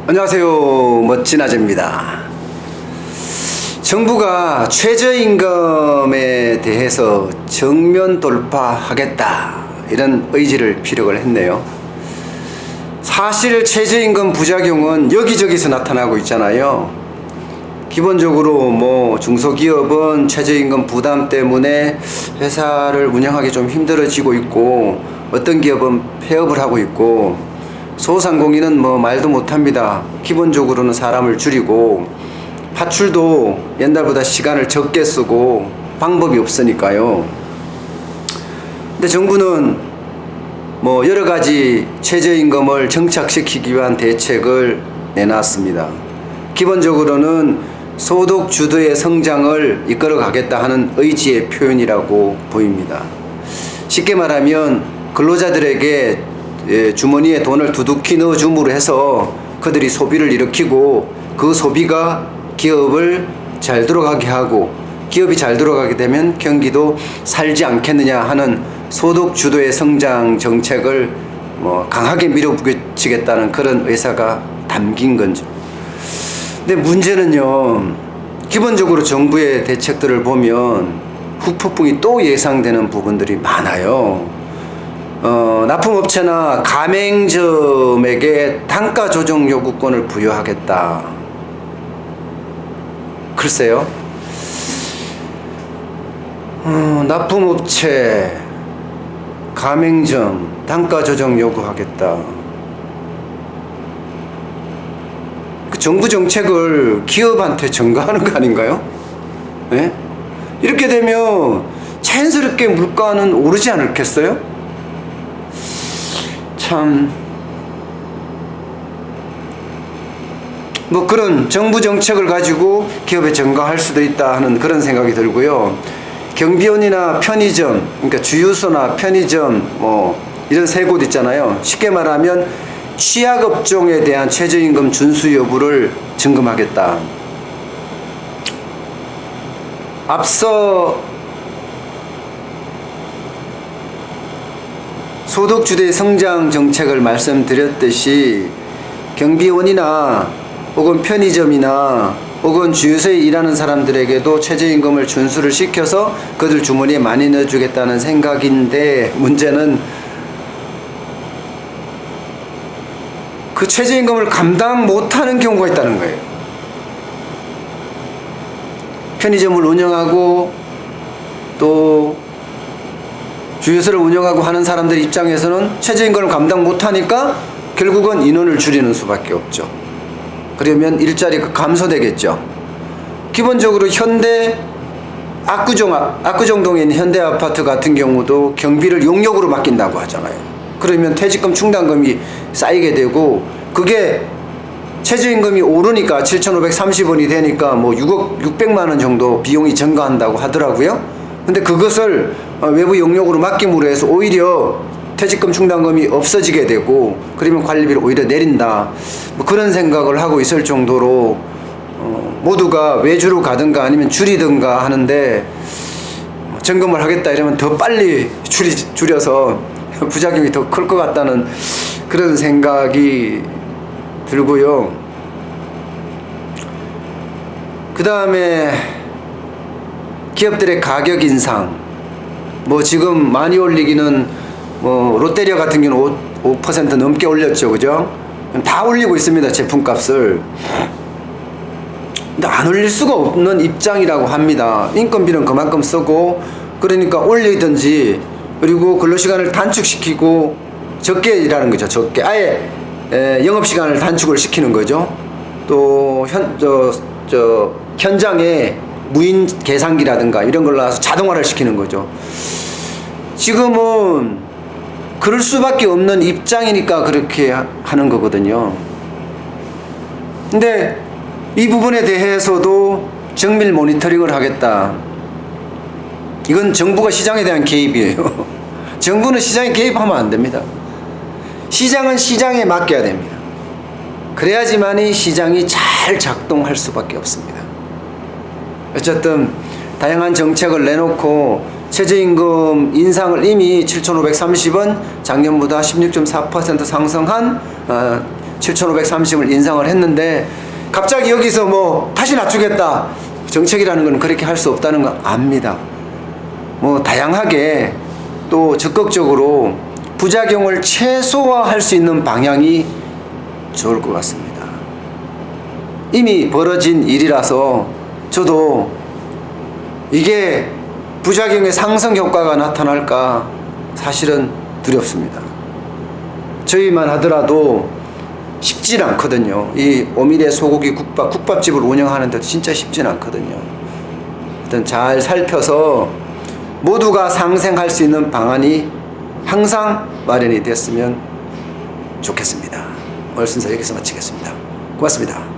안녕하세요. 멋진 아재입니다. 정부가 최저임금에 대해서 정면 돌파하겠다 이런 의지를 피력을 했네요. 사실 최저임금 부작용은 여기저기서 나타나고 있잖아요. 기본적으로 중소기업은 최저임금 부담 때문에 회사를 운영하기 좀 힘들어지고 있고, 어떤 기업은 폐업을 하고 있고, 소상공인은 말도 못합니다. 기본적으로는 사람을 줄이고 파출도 옛날보다 시간을 적게 쓰고 방법이 없으니까요. 근데 정부는 여러 가지 최저임금을 정착시키기 위한 대책을 내놨습니다. 기본적으로는 소득 주도의 성장을 이끌어 가겠다 하는 의지의 표현이라고 보입니다. 쉽게 말하면 근로자들에게 주머니에 돈을 두둑히 넣어줌으로 해서 그들이 소비를 일으키고, 그 소비가 기업을 잘 돌아가게 하고, 기업이 잘 돌아가게 되면 경기도 살지 않겠느냐 하는 소득 주도의 성장 정책을 강하게 밀어붙이겠다는 그런 의사가 담긴 건죠. 근데 문제는요, 기본적으로 정부의 대책들을 보면 후폭풍이 또 예상되는 부분들이 많아요. 납품업체나 가맹점에게 단가 조정 요구권을 부여하겠다. 글쎄요. 납품업체, 가맹점 단가 조정 요구하겠다. 그 정부 정책을 기업한테 전가하는 거 아닌가요? 네? 이렇게 되면 자연스럽게 물가는 오르지 않겠어요? 참, 그런 정부 정책을 가지고 기업에 전가할 수도 있다 하는 그런 생각이 들고요. 경비원이나 편의점, 그러니까 주유소나 편의점 이런 세 곳 있잖아요. 쉽게 말하면 취약업종에 대한 최저임금 준수 여부를 점검하겠다. 앞서 소득주도의 성장 정책을 말씀드렸듯이 경비원이나 혹은 편의점이나 혹은 주유소에 일하는 사람들에게도 최저임금을 준수를 시켜서 그들 주머니에 많이 넣어주겠다는 생각인데, 문제는 그 최저임금을 감당 못하는 경우가 있다는 거예요. 편의점을 운영하고 또 주유소를 운영하고 하는 사람들 입장에서는 최저임금을 감당 못하니까 결국은 인원을 줄이는 수밖에 없죠. 그러면 일자리가 감소되겠죠. 기본적으로 현대 압구정동에 있는 현대아파트 같은 경우도 경비를 용역으로 맡긴다고 하잖아요. 그러면 퇴직금 충당금이 쌓이게 되고, 그게 최저임금이 오르니까 7,530원이 되니까 600만 원 정도 비용이 증가한다고 하더라고요. 근데 그것을 외부 용역으로 맡김으로 해서 오히려 퇴직금 충당금이 없어지게 되고, 그러면 관리비를 오히려 내린다, 그런 생각을 하고 있을 정도로 모두가 외주로 가든가 아니면 줄이든가 하는데, 점검을 하겠다 이러면 더 빨리 줄여서 부작용이 더 클 것 같다는 그런 생각이 들고요. 그 다음에 기업들의 가격 인상, 지금 많이 올리기는 롯데리아 같은 경우는 5% 넘게 올렸죠, 그죠? 다 올리고 있습니다, 제품값을. 근데 안 올릴 수가 없는 입장이라고 합니다. 인건비는 그만큼 쓰고, 그러니까 올리든지, 그리고 근로시간을 단축시키고 적게 일하는 거죠. 적게 아예 영업시간을 단축을 시키는 거죠. 또 현장에 무인 계산기라든가 이런 걸 놔서 자동화를 시키는 거죠. 지금은 그럴 수밖에 없는 입장이니까 그렇게 하는 거거든요. 근데 이 부분에 대해서도 정밀 모니터링을 하겠다. 이건 정부가 시장에 대한 개입이에요. 정부는 시장에 개입하면 안 됩니다. 시장은 시장에 맡겨야 됩니다. 그래야지만이 시장이 잘 작동할 수밖에 없습니다. 어쨌든 다양한 정책을 내놓고 최저임금 인상을 이미 7,530원 작년보다 16.4% 상승한 7,530을 인상을 했는데 갑자기 여기서 뭐 다시 낮추겠다. 정책이라는 건 그렇게 할 수 없다는 거 압니다. 뭐 다양하게 또 적극적으로 부작용을 최소화할 수 있는 방향이 좋을 것 같습니다. 이미 벌어진 일이라서 저도 이게 부작용의 상승 효과가 나타날까 사실은 두렵습니다. 저희만 하더라도 쉽진 않거든요. 이 오미래 소고기 국밥집을 운영하는데 진짜 쉽진 않거든요. 일단 잘 살펴서 모두가 상생할 수 있는 방안이 항상 마련이 됐으면 좋겠습니다. 오늘 순서 여기서 마치겠습니다. 고맙습니다.